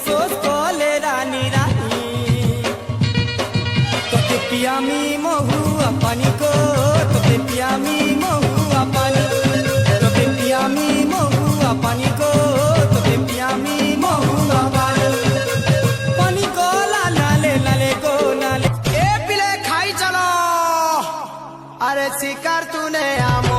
अफसोस कोले रानी रानी तोते पियामी महुआ पानी को तोते पियामी महुआ पानी तोते पियामी महुआ पानी को तोते पियामी महुआ पानी पानी को लाले लाले को नाले ए पिले खाई चलो अरे शिकार तूने आम